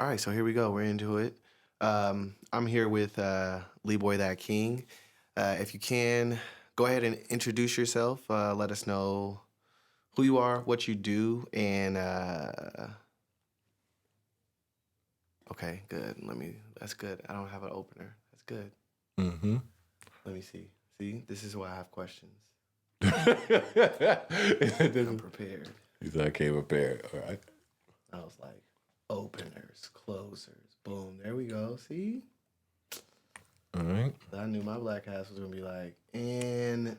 All right, so here we go. We're into it. I'm here with Leeboy Dat King. If you can, go ahead and introduce yourself. Let us know who you are, what you do, and okay, good. That's good. I don't have an opener. That's good. Mm-hmm. Let me see. See, this is why I have questions. I'm I'm prepared. He's like, I came prepared. All right. I was like, openers, closers, boom. There we go. See? All right. I knew my black ass was gonna be like, and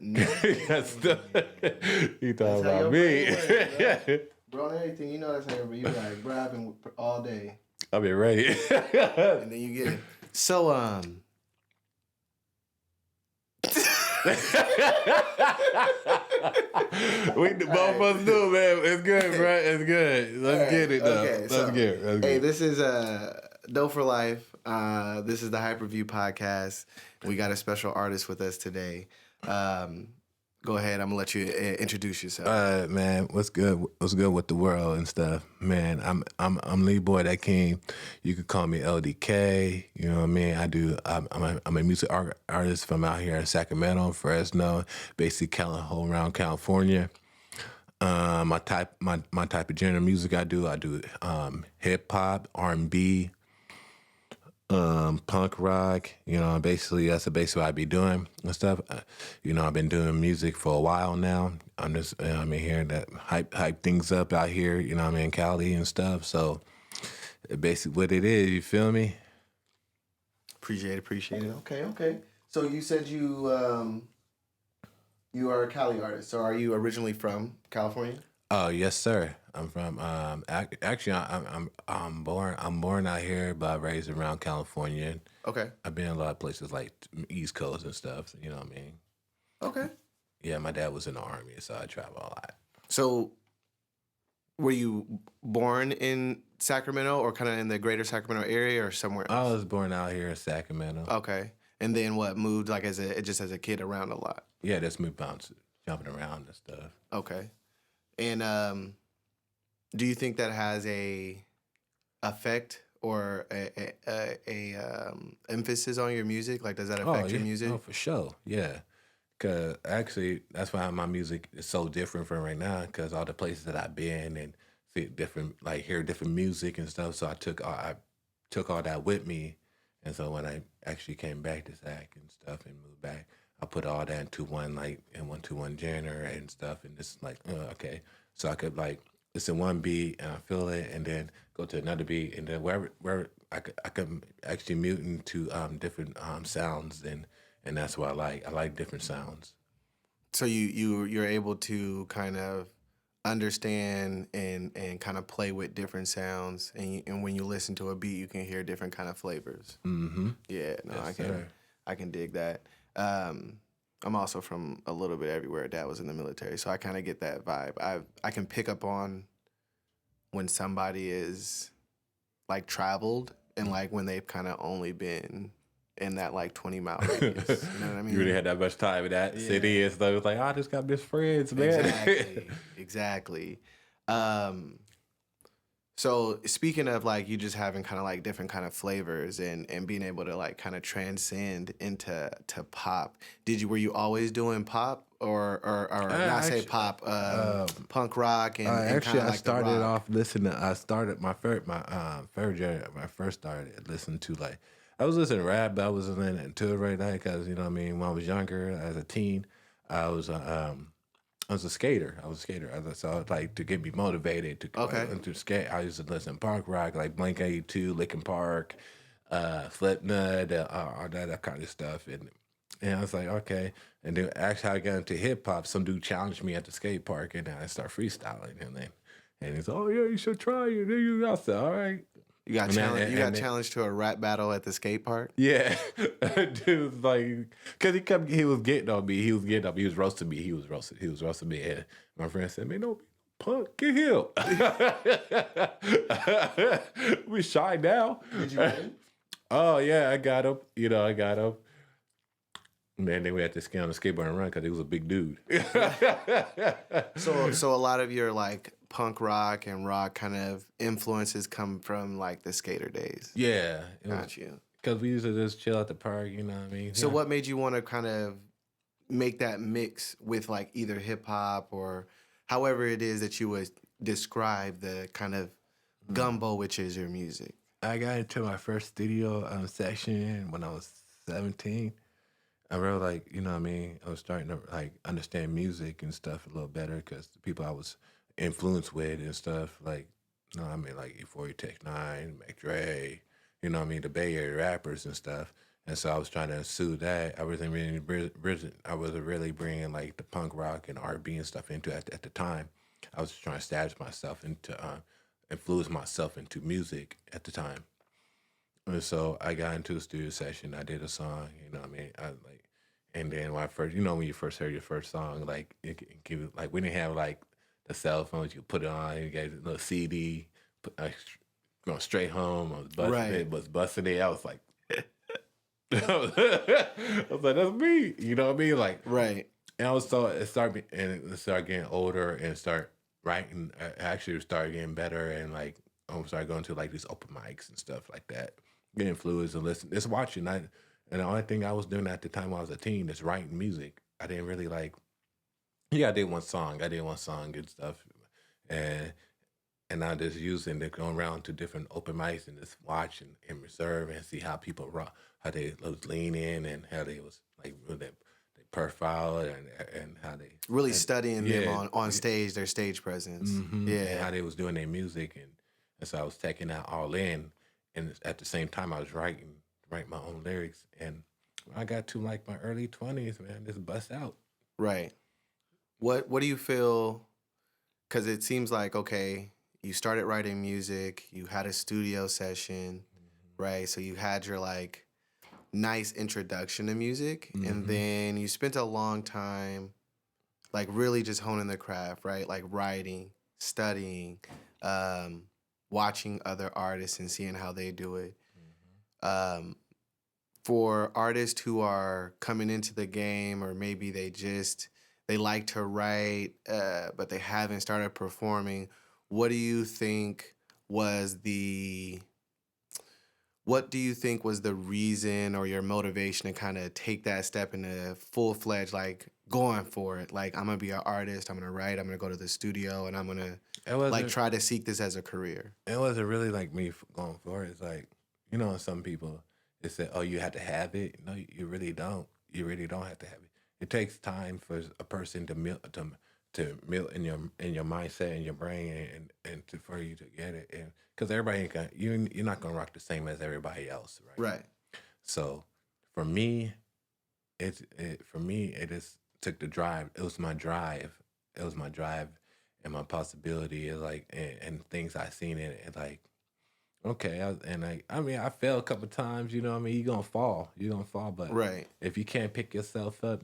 That's he thought That's how your about me. brain works, bro. On everything, you know that's how your brain. You be like, bro, I've been all day, I'll be ready. and then you get it. So we both of us do, man. It's good, bro. It's good. Let's get it, though. Okay, Let's so, get it. Let's hey, get it. this is Doe for Life. This is the HyperView podcast. We got a special artist with us today. Go ahead. I'm gonna let you introduce yourself. Man, what's good? What's good with the world and stuff, man? I'm Leeboy Dat King. You could call me LDK. You know what I mean? I'm a music artist from out here in Sacramento, Fresno, basically whole around California. My type of genre of music I do hip hop, R&B, punk rock, basically that's basically what I be doing and stuff. I've been doing music for a while now. I'm just, here that hype things up out here, in Cali and stuff. So basically what it is, you feel me? Appreciate it. Okay. So you said you are a Cali artist. So are you originally from California? Oh yes, sir. I'm from actually I'm born out here, but raised around California. Okay. I've been in a lot of places like East Coast and stuff. You know what I mean? Okay. Yeah, my dad was in the Army, so I travel a lot. So were you born in Sacramento or kind of in the greater Sacramento area or somewhere else? I was born out here in Sacramento. Okay. And then what, moved like as a kid around a lot? Yeah, that's me bouncing, jumping around and stuff. Okay. And do you think that has a effect or a emphasis on your music? Like, does that affect your music? Oh, for sure. Yeah. Because actually, that's why my music is so different from right now, because all the places that I've been and see different, like hear different music and stuff. So I took all that with me. And so when I actually came back to Sac and stuff and moved back, I put all that into one genre and stuff. And it's like, okay. So I could it's in one beat and I feel it, and then go to another beat, and then where I could actually mute into different sounds, and that's what I like. I like different sounds. So you're able to kind of understand and kind of play with different sounds, and when you listen to a beat, you can hear different kind of flavors. Mm-hmm. Yeah, no, Yes, I can dig that. I'm also from a little bit everywhere. Dad was in the military, so I kind of get that vibe. I can pick up on when somebody is like traveled and like when they've kind of only been in that like 20-mile radius. You know what I mean? You really had that much time in that city and stuff. It's like, I just got best friends, man. Exactly. So speaking of like you just having kind of like different kind of flavors and being able to like kind of transcend into pop, were you always doing pop or not say pop, punk rock and actually kind of like I started the rock? off listening. I started my first started listening to I was listening to rap, but I wasn't into it right now because when I was younger as a teen, I was a skater. So like to get me motivated to skate, I used to listen to punk rock like Blink-182, Linkin Park, Slipknot, all that kind of stuff, and I was like, okay. And then actually I got into hip hop. Some dude challenged me at the skate park, and I started freestyling, and he's like, oh yeah, you should try it. Then you got that, all right. You got challenged to a rap battle at the skate park? Yeah. Dude was like, because he was getting on me. He was roasting me. He was roasting me. And my friend said, man, don't be punk. Get him. We shy now. Did you win? Oh, yeah, I got him. I got him. Man, then we had to skate on the skateboard and run because he was a big dude. So a lot of your like punk rock and rock kind of influences come from like the skater days. Yeah, it was Got you. because we used to just chill at the park. You know what I mean? So Yeah. what made you want to kind of make that mix with like either hip hop or however it is that you would describe the kind of gumbo which is your music? I got into my first studio session when I was 17. I really like, you know what I mean? I was starting to like understand music and stuff a little better because the people I was influenced with and stuff, like, you know what I mean? Like Euphoria Tech Nine, Mac Dre, you know what I mean? The Bay Area rappers and stuff. And so I was trying to sue that. I wasn't really bringing like the punk rock and R&B and stuff into it at the time. I was trying to establish myself into, influence myself into music at the time. And so I got into a studio session. I did a song, you know what I mean? And then when I first, you know, when you first heard your first song, like, like we didn't have like the cell phones. You put it on, you get a little CD, going straight home. Right. Was busting it. I was like, I was like, that's me. You know what I mean? Like, Right. and it started getting older and start writing. I actually started getting better and like, I started going to like these open mics and stuff like that. Get influenced and listen, just watching. And the only thing I was doing at the time when I was a teen is writing music. I didn't really like. Yeah, I did one song. And stuff, and I just using it going around to different open mics and just watch and reserve and see how people rock, how they was leaning and how they was like with their profile and how they Really studying them yeah, on stage, their stage presence. and Yeah. how they was doing their music and so I was taking that all in, and at the same time I was writing my own lyrics, and when I got to like my early 20s, man, just bust out. Right. What do you feel? Because it seems like, okay, you started writing music, you had a studio session, right? So you had your like nice introduction to music, and then you spent a long time like really just honing the craft, right? Like writing, studying, watching other artists and seeing how they do it. For artists who are coming into the game, or maybe they like to write, but they haven't started performing, what do you think was the reason or your motivation to kind of take that step into full-fledged, like going for it? Like, I'm gonna be an artist, I'm gonna write, I'm gonna go to the studio, and I'm gonna It like wasn't try to seek this as a career. it wasn't really like me going for it. It's like, you know, some people they say, oh, you have to have it. No, you really don't. You really don't have to have it. It takes time for a person to melt in your mindset and your brain for you to get it. And because everybody ain't you're not gonna rock the same as everybody else, right? Right. So for me, it just took the drive. It was my drive. It was my drive and my possibility is like and things I seen in it. Like, okay, I mean, I fell a couple times. You know, what I mean, you're gonna fall. But Right. if you can't pick yourself up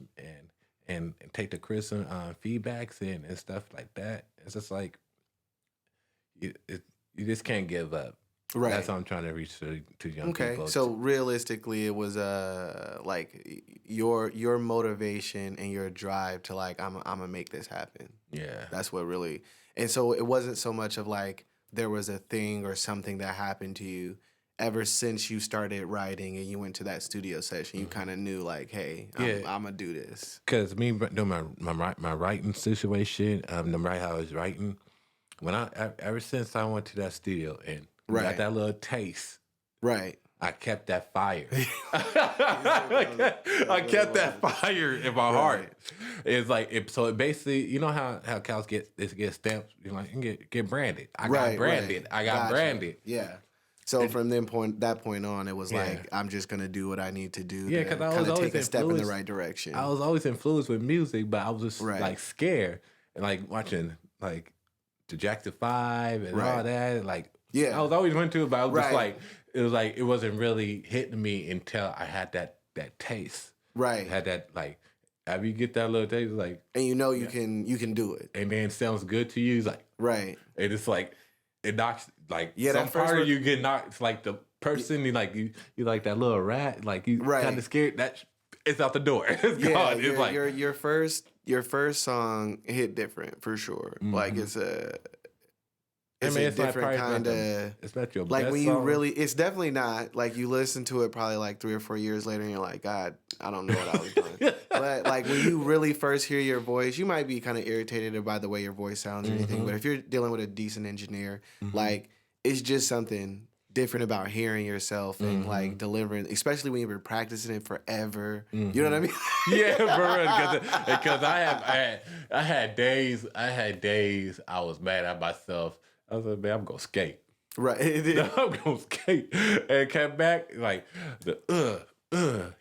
and take the criticism feedbacks and stuff like that, it's just like you just can't give up. Right. That's what I'm trying to reach to young Okay. people. So realistically, it was like your motivation and your drive to like I'm gonna make this happen. Yeah. That's what really. And so it wasn't so much of like there was a thing or something that happened to you ever since you started writing and you went to that studio session. You kind of knew like, hey, I'm gonna do this. Because me doing my writing situation, the right how I was writing, ever since I went to that studio and got that little taste, Right. I kept that fire. I kept that fire in my heart. It's like so. It basically, you know how cows get stamps. You know, like you get branded. I got branded. I got Gotcha. branded. Yeah. So from that point on, it was like I'm just gonna do what I need to do. Yeah, to because I was kind of always take a step in the influenced- right direction. I was always influenced with music, but I was just Right. like scared and like watching like the Jackson 5 and all Right. that. And, like Yeah. I was always into it, but I was just Right. like it wasn't really hitting me until I had that taste. Right. I had that like after you get that little taste, like And you know you can do it. and then it sounds good to you. It's like Right. and it's like it knocks like Yeah, some that first part of one- you get knocked. It's like the person you like that little rat. Like you Right. kind of scared that it's out the door. It's Yeah, gone. It's like your first song hit different for sure. Like I it's mean, a it's not different probably kind of it's not your like when best you song. really. It's definitely not like you listen to it probably like 3 or 4 years later, and you're like, God, I don't know what I was doing. But like when you really first hear your voice, you might be kind of irritated by the way your voice sounds or anything. Mm-hmm. But if you're dealing with a decent engineer, Mm-hmm. like it's just something different about hearing yourself and Mm-hmm. like delivering, especially when you've been practicing it forever. You know Mm-hmm. what I mean? Yeah, for real. Because I had days I was mad at myself. I was like, man, I'm gonna skate. Right. I'm gonna skate and come back like the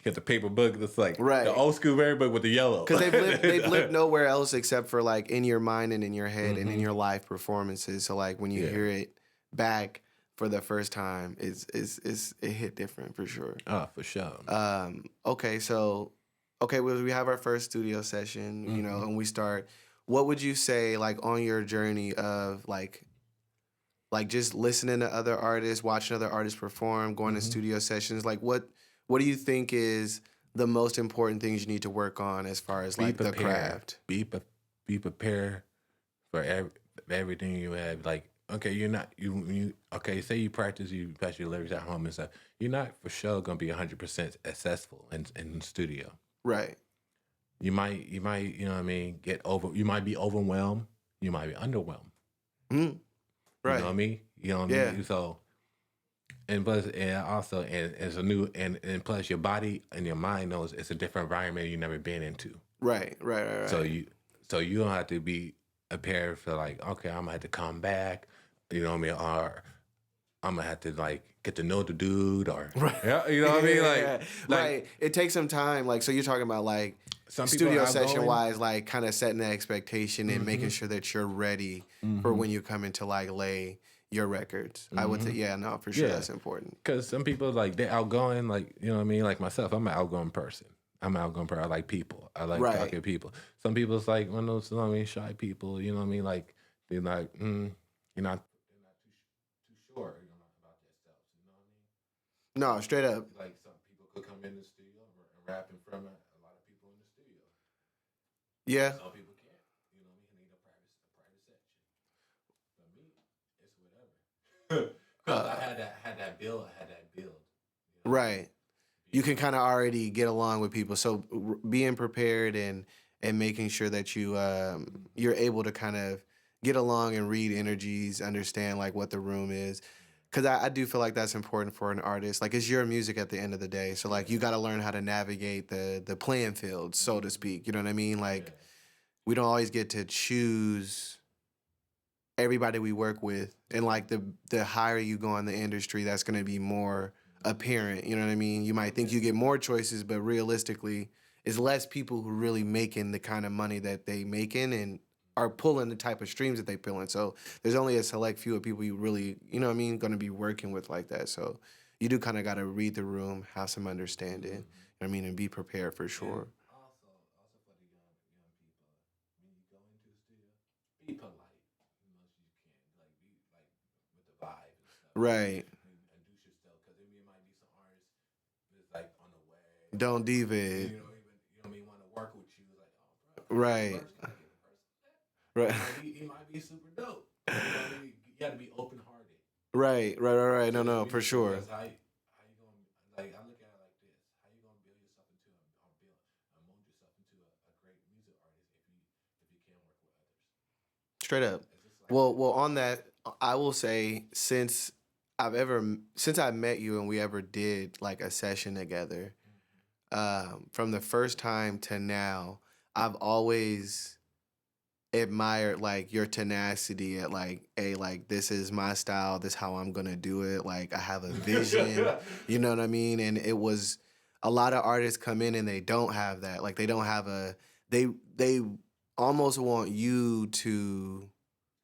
get the paper book that's like the Right. old school Mary book with the yellow. Because they've lived nowhere else except for like in your mind and in your head and in Mm-hmm. your live performances. So like when you Yeah. hear it back for the first time, it hit different for sure. Oh, for sure. Okay, so okay, well, we have our first studio session, Mm-hmm. and we start. What would you say like on your journey of like just listening to other artists, watching other artists perform, going to Mm-hmm. studio sessions? Like what do you think is the most important things you need to work on as far as Be like the prepared. craft? Be prepared for everything you have. Like, okay, you're not you okay. Say you practice your lyrics at home and stuff. You're not for sure gonna be 100% successful in the studio. Right. You might you know what I mean get over. You might be overwhelmed. You might be underwhelmed. Mm, You know what right. I mean? You know what I Yeah. mean? So and plus and also and it's a new and plus your body and your mind knows it's a different environment you've never been into. Right. Right. Right. So Right. you don't have to be prepared for like, okay, I'm gonna have to come back, you know what I mean, or I'm gonna have to like get to know the dude, or Right. yeah, you know what I mean, Yeah. like Right. It takes some time. Like so, you're talking about like some people are studio session outgoing. wise, like kind of setting the expectation and making Mm-hmm. sure that you're ready for Mm-hmm. when you come into like lay your records. I would say, Mm-hmm. yeah, no, for sure, Yeah, that's important. because some people like they're outgoing, like you know what I mean, like myself, I'm an outgoing person. I'm an outgoing person. I like people. I like Right. talking to people. Some people's like one of those, you know what I mean, shy people. You know what I mean, like they're like, you're not too sure, you know, about themselves. You know what I mean? No, straight up. Like some people could come in the studio and rap in front of a lot of people in the studio. Yeah. Some people can't. You know what I mean? They need a private section. For me, it's whatever. Because Uh, I had that build. I had that build. You know what I mean? right. You can kind of already get along with people. So being prepared and making sure that you're able to kind of get along and read energies, understand like what the room is. Cause I do feel like that's important for an artist. Like it's your music at the end of the day. So like you got to learn how to navigate the playing field, so to speak. You know what I mean? Like we don't always get to choose everybody we work with, and like the higher you go in the industry, that's going to be more apparent. You know what I mean? You might think you get more choices, but realistically, it's less people who really making the kind of money that they making and are pulling the type of streams that they pulling. So there's only a select few of people you really, you know what I mean, going to be working with like that. So you do kind of got to read the room, have some understanding. You know what I mean, and be prepared for And sure. also for the young people, when you go into the studio, be polite as much as you can. Like be like with the vibe and stuff. Right. And introduce yourself, because there might be some artists that's like on the way, Don't or diva it. you know even you know what I mean want to work with you. Like, oh bro, can I get a Right. verse? Can I get a verse? Right. He might be super dope. You know what I mean? You got to be open hearted. Right. No, So no, for sure. because how you gonna like I look at it like this: how you gonna build yourself into mold yourself into a great music artist if you can't work with others? Straight up. It's just like Well, on that, I will say since I met you and we ever did like a session together, from the first time to now, I've always admired like your tenacity at like, hey, like this is my style, this how I'm gonna do it. Like I have a vision, you know what I mean? And it was a lot of artists come in and they don't have that. Like they don't have they almost want you to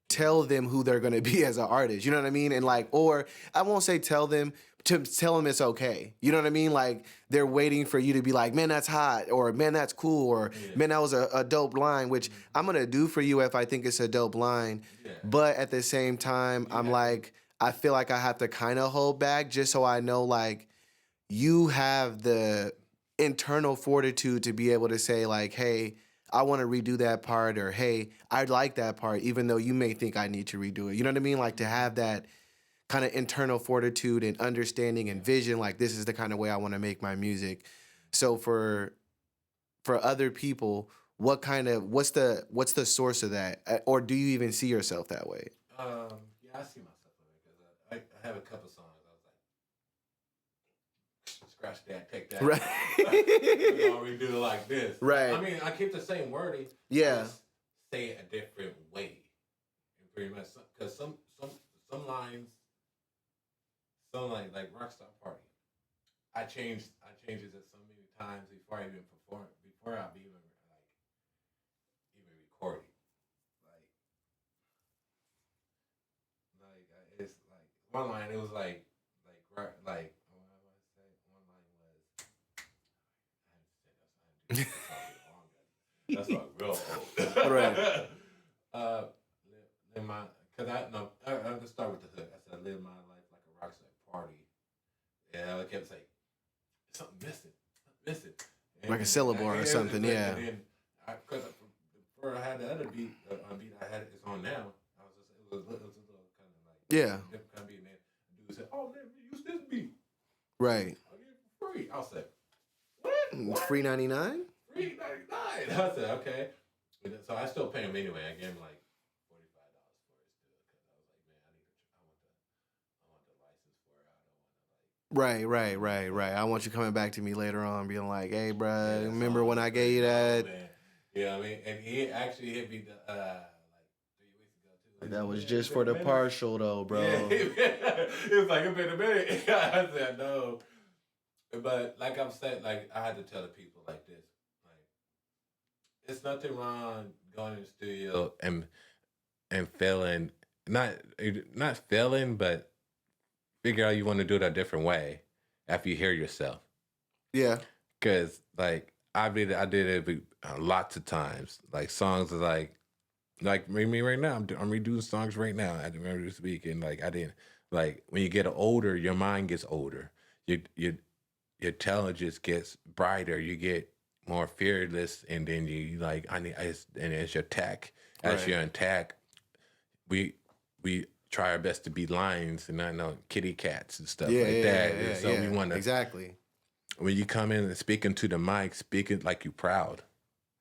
tell them who they're gonna be as an artist. You know what I mean? And like, or I won't say tell them to tell them it's okay. You know what I mean? Like they're waiting for you to be like, man, that's hot, or man, that's cool, or man, that was a dope line, which I'm gonna do for you if I think it's a dope line. But at the same time, I'm like, I feel like I have to kind of hold back just so I know like you have the internal fortitude to be able to say like, hey, I want to redo that part, or hey, I like that part, even though you may think I need to redo it. You know what I mean? Like to have that kind of internal fortitude and understanding and vision. Like this is the kind of way I want to make my music. So for other people, what's the source of that, or do you even see yourself that way? Yeah, I see myself in it because I have a couple songs. I was like, scratch that, take that. Right. We're gonna redo it like this. Right. I mean, I keep the same wording. I Yeah. just say it a different way. And pretty much because some lines, some like Rockstar Party. I changed it so many times before I even perform, before I even even record it. Like it's like one line. It was like what I want to say. One line was I have to say that's I have to do that song real old. Right. uh, live my because I no I just start with the hook. I said live my life like a rockstar party. Yeah, I kept saying something missing, something missing. Like a syllable or something, yeah. And then because before I had the other beat, beat I had it's on now. I was just it was a little kind of like Yeah. different kind of beat. And then the dude said, "Oh man, use this beat. Right. I'll give it for free." I said, "What? Free 99? Free 99?" I said, "Okay." So I still pay him anyway. I gave him like $45 for it still because I was like, "Man, I want the license for it. I don't want to like." Right. I want you coming back to me later on, being like, "Hey, Yeah, bruh, that remember song when was I gave pretty you dope, that?" man. Yeah, I mean, and he actually hit me like 3 weeks ago too. He's That like, was "Man, just it's for been a the minute." partial, though, Yeah, bro. it was like it's been a minute. I said no, but like I'm saying, like I had to tell the people like this, like it's nothing wrong going in the studio and failing, not not failing, but figure out you want to do it a different way after you hear yourself. Yeah. Cause like I did it lots of times. Like songs are like me right now. I'm redoing songs right now. I remember this week and like I didn't like when you get older, your mind gets older. Your intelligence gets brighter. You get more fearless, and then you like and as your attack, as Right. your attack, we we try our best to be lions and not know kitty cats and stuff Yeah, like yeah, that. yeah, And yeah, so we yeah. want to Exactly. when you come in and speaking to the mic, speaking like you proud.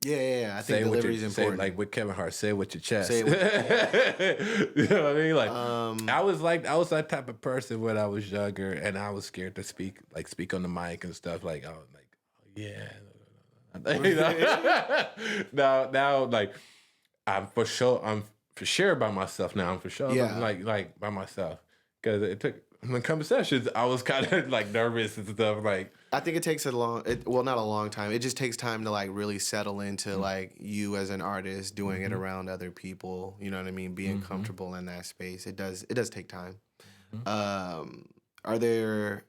Yeah. I think Say what you delivery is say, important. like with Kevin Hart. Say it with your chest. Say it with You know what I mean? Like um I was that type of person when I was younger, and I was scared to speak on the mic and stuff. Like I was like, oh, yeah. You know? Now, like I'm for sure by myself now. I'm for sure, Yeah. like by myself because it took in the conversations. I was kind of like nervous and stuff. Like I think it takes well, not a long time. It just takes time to like really settle into like you as an artist doing it around other people. You know what I mean? Being comfortable in that space. It does take time. Um, are there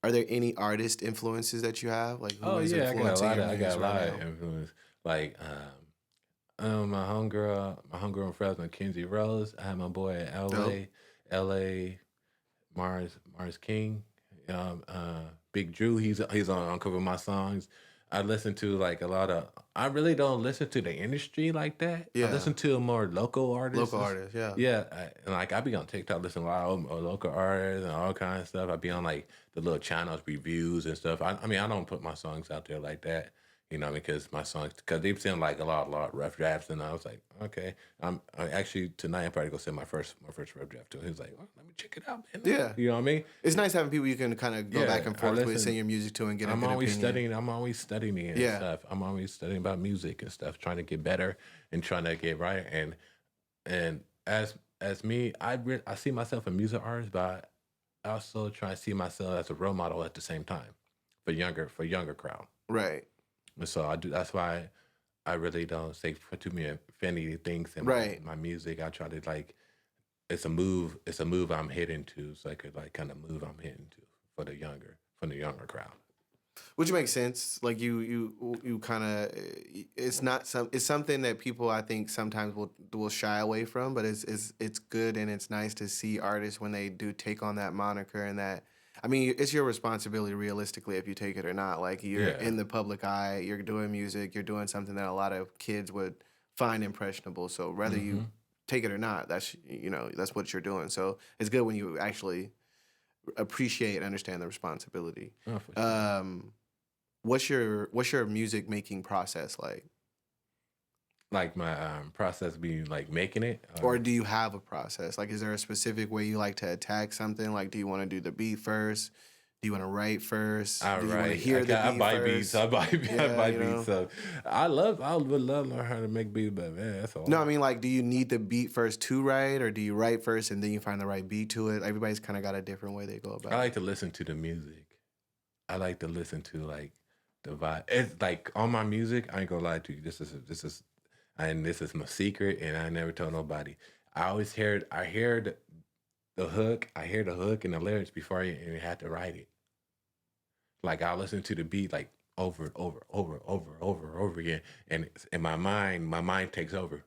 any artist influences that you have? Like who oh is yeah, influencing your I got music a right lot of now? influence. Like my homegirl in Fresno, Kenzie Rose. I had my boy at Dope. LA Mars King. Big Drew. He's on a couple of my songs. I listen to like a lot of. I really don't listen to the industry like that. I Yeah. listen to more local artists. Local artists, yeah. Yeah, and like I be on TikTok listening to a lot of local artists and all kinds of stuff. I be on like the little channels reviews and stuff. I mean I don't put my songs out there like that. You know, because my songs, because they've seen like a lot rough drafts, and I was like, okay, I actually tonight I'm probably gonna send my first rough draft to him. He was like, well, let me check it out, man. Yeah. You know what I mean? It's nice having people you can kind of go back and I forth with, listen. send your music to, and get a I'm good always opinion. studying. I'm always studying and Yeah. stuff. I'm always studying about music and stuff, trying to get better and trying to get right. And as me, I see myself a music artist, but I also try to see myself as a role model at the same time for younger crowd. Right. And so I do. That's why I really don't say for too many offending things in Right. my music. I try to like it's a move. It's a move I'm heading to, so I could like kind of move I'm heading to for the younger crowd. Which makes sense. Like you kind of, it's something that people I think sometimes will shy away from, but it's good and it's nice to see artists when they do take on that moniker and I mean, it's your responsibility realistically if you take it or not. Like you're Yeah. in the public eye, you're doing music, you're doing something that a lot of kids would find impressionable. So whether you Mm-hmm. take it or not, that's that's what you're doing. So it's good when you actually appreciate and understand the responsibility. Oh, for sure. What's your music making process like? Like my process being like making it, Or do you have a process? Like, is there a specific way you like to attack something? Like, do you want to do the beat first? Do you want to write first? all Do you want to right. hear the I beat buy beats. first? I buy I Yeah, buy beats. So I would love to learn how to make beats, but man, that's No, I all. mean, like, do you need the beat first to write, or do you write first and then you find the right beat to it? Everybody's kind of got a different way they go I about it. like to listen to the music. I like to listen to like the vibe. It's like on my music. I ain't gonna lie to you. This is my secret, and I never told nobody. I hear the hook. I hear the hook and the lyrics before I even had to write it. Like I listen to the beat like over and over again, and in my mind takes over,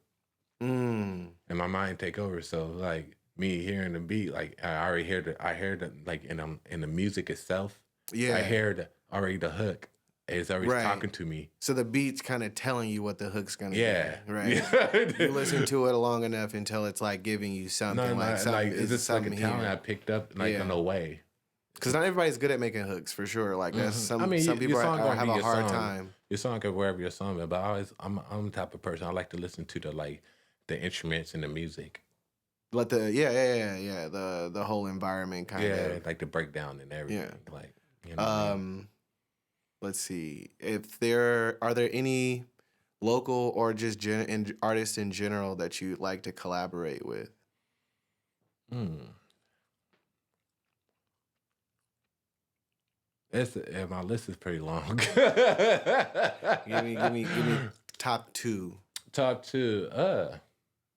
Mm, and my mind take over. So like me hearing the beat, like I hear the like in the music itself. I yeah, hear already the hook. It's already right. talking to me. So the beat's kind of telling you what the hook's gonna Yeah, be, right? yeah. You listen to it long enough until it's like giving you No, something, like no, something like it's is just like a something talent I here. picked up like on Yeah. the way. Because not everybody's good at making hooks, for sure. Like that's I mean, some people your song gonna have be a your hard song. time. Your song can wherever your song is, but I'm the type of person I like to listen to the instruments and the music. Let the yeah the whole environment kind Yeah, of like the breakdown and yeah. everything. Like you know what I mean? Let's see if are there any local or just artists in general that you'd like to collaborate with. Hmm. My list is pretty long. Give me top two Top two.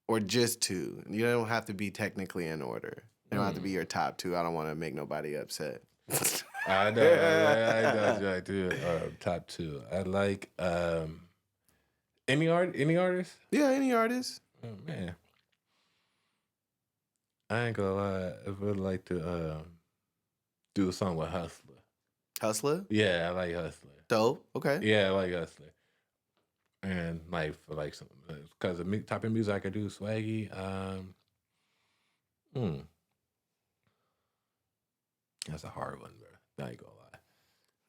or just two. You don't have to be technically in order. You don't have to be your top two. I don't want to make nobody upset. I know. I know. I do. Top two. I like any artist. Yeah, any artist. Oh man, I ain't gonna lie. I would like to do a song with Hustler. Hustler. Yeah, I like Hustler. Dope. Okay. Yeah, I like Hustler. And like for like some because the type of music I could do, swaggy. Hmm, that's a hard one, bro. I ain't gonna lie.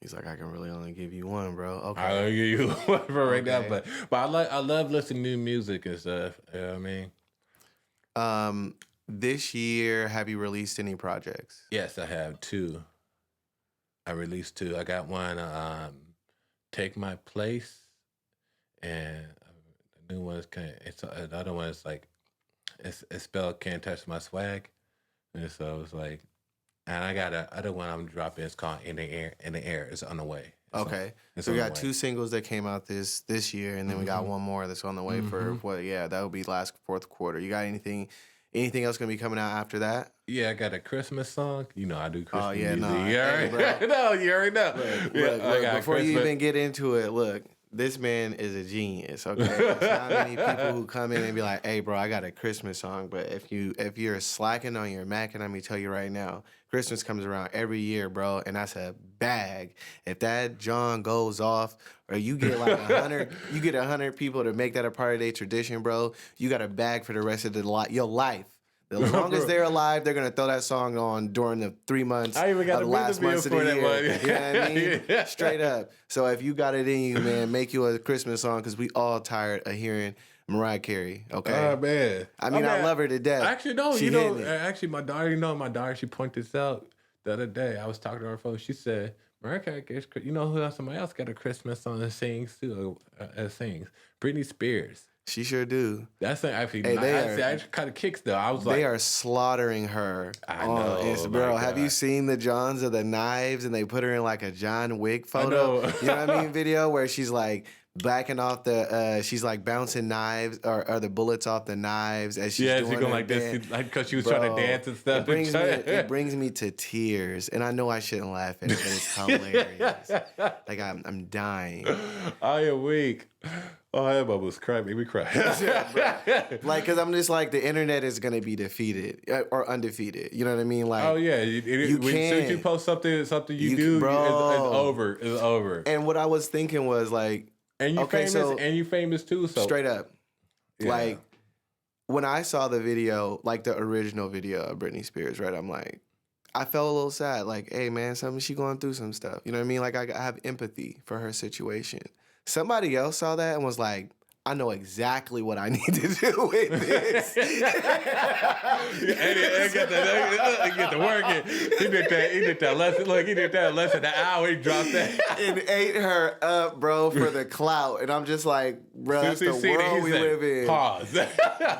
He's like, I can really only give you one, bro. I Okay. don't give you one for right now, Okay. but I love listening to new music and stuff. You know what I mean? This year, have you released any projects? Yes, I have two. I released two. I got one, Take My Place, and the new one is the other one is like it's spelled Can't Touch My Swag, and so it's like, and I got a other one I'm dropping. It's called In the Air. In the Air. It's on the way. Okay. It's So we on the got way. two singles that came out this year, and then we got one more that's on the way for what? Yeah, that would be last fourth quarter. You got anything else gonna be coming out after that? Yeah, I got a Christmas song. You know I do Christmas Oh yeah, music. no, You hey, already bro. know. You already know. Look, I got before you Christmas. even get into it, look, this man is a genius. Okay, there's not many people who come in and be like, "Hey, bro, I got a Christmas song." But if you're slacking on your Mac, and let me tell you right now, Christmas comes around every year, bro, and that's a bag. If that John goes off, or you get like 100, you get 100 people to make that a part of their tradition, bro. You got a bag for the rest of your life. As long as they're alive, they're gonna throw that song on during the 3 months I even got of a the music last video months of for the that year. one. You know what I mean? Yeah. Straight up. So if you got it in you, man, make you a Christmas song because we all tired of hearing Mariah Carey. Okay. Oh man. I mean, I love her to death. Actually, no. She You know, hitting it. actually, my daughter, she pointed this out the other day. I was talking to her phone. She said, Mariah Carey, you know who else? Somebody else got a Christmas song and sings too. Sings Britney Spears. She sure do. That's actually Hey, actually kind of kicks though. I was They like, are slaughtering her. I on know, Insta. my Bro, have you God. seen the Johns of the knives and they put her in like a John Wick I photo? know. You know what I mean? Video where she's like backing off the she's like bouncing knives or the bullets off the knives as she's Yeah, doing she going her like this, dance. like because she was trying to dance and stuff. It brings me to tears, and I know I shouldn't laugh at it, but it's hilarious. Like I'm dying. I am weak. Oh, that was crying, made me cry. Like, cause I'm just like the internet is gonna be defeated or undefeated. You know what I mean? Like, Oh yeah, you as soon as you post something you do, bro. it's over. It's over. And what I was thinking was like, And you okay, famous, so and you famous too. So straight up, yeah. like when I saw the video, like the original video of Britney Spears, right? I'm like, I felt a little sad. Like, hey man, she going through some stuff. You know what I mean? Like I have empathy for her situation. Somebody else saw that and was like, I know exactly what I need to do with this. Get to working. He did that lesson. Look, he did that lesson an hour. He dropped that and ate her up, bro, for the clout. And I'm just like, bro, that's the world we live in. Pause.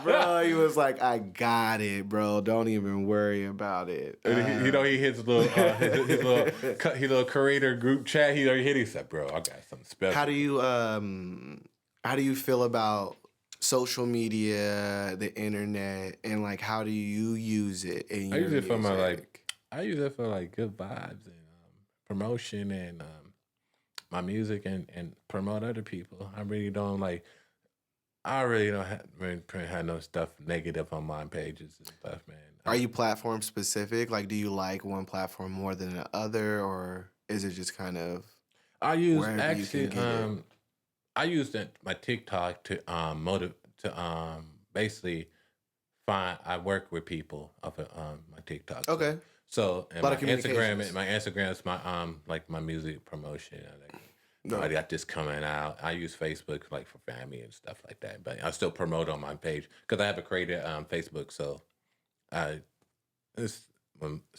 Bro, he was like, I got it, bro. Don't even worry about it. You know, he hits his little creator group chat. He hit. He said, "Bro, I got something special." How do you feel about social media, the internet, and like how do you use it in your I use it for music? I use it for like good vibes and promotion and my music and promote other people. I really don't have no stuff negative on my pages and stuff, man. Are you platform specific? Like, do you like one platform more than the other, or is it just kind of I use wherever you can get it? I use my TikTok to basically find. I work with people off of my TikTok. Okay. So and A lot my of communications. My Instagram is my like my music promotion. I got this coming out. I use Facebook like for family and stuff like that, but I still promote on my page because I have a created Facebook. So it's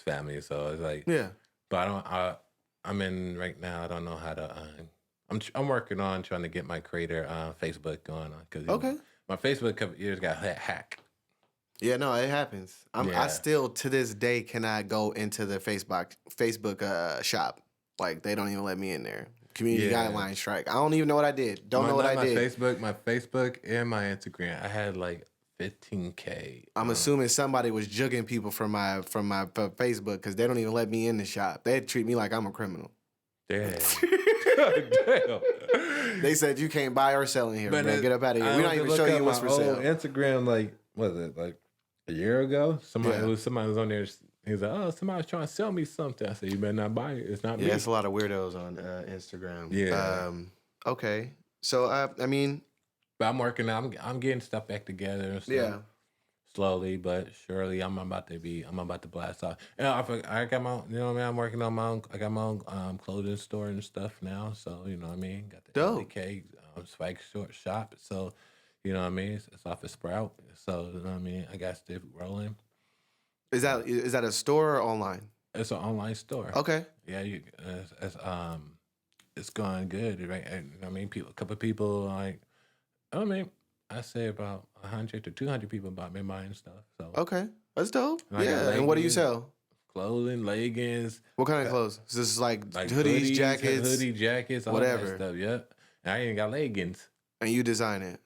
family. So it's like Yeah. but I don't. I'm in right now. I don't know how to. I'm working on trying to get my creator Facebook going on because my Facebook a couple years got hacked. Yeah, no, it happens. I Yeah. still to this day cannot go into the Facebook shop. Like they don't even let me in there. Community guideline strike. I don't even know what I did. Don't know what I did. My Facebook and my Instagram. I had like 15K. I'm assuming somebody was jugging people from my Facebook because they don't even let me in the shop. They treat me like I'm a criminal. Damn. Damn. They said you can't buy or sell in here, bro. Get up out of here. We're not even show you what's for sale. Instagram, like, was it like a year ago? Somebody was on there. He was like, "Oh, somebody's trying to sell me something." I said, "You better not buy it. It's not me." Yeah, it's a lot of weirdos on Instagram. Yeah. Okay. So I mean, but I'm working. I'm getting stuff back together. And stuff. Yeah. Slowly but surely, I'm about to blast off. And I got my, you know what I mean. I'm working on my own. I got my own clothing store and stuff now. So you know what I mean. Got the Dope. LDK Spike shop. So you know what I mean. It's off of Sprout. So you know what I mean. I got stuff rolling. Is that a store or online? It's an online store. Okay. Yeah, it's going good, right? And, I mean, a couple of people like, I mean. I say about 100 to 200 people bought me buying stuff. So okay, that's dope. And yeah, and what do you sell? Clothing, leggings. What kind of clothes? Is this like hoodies, jackets, all whatever that stuff. Yeah, and I even got leggings. And you design it?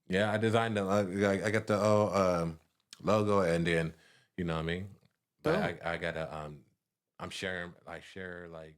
Yeah, I designed them. I got the logo, and then you know what I mean. But I got a I'm share like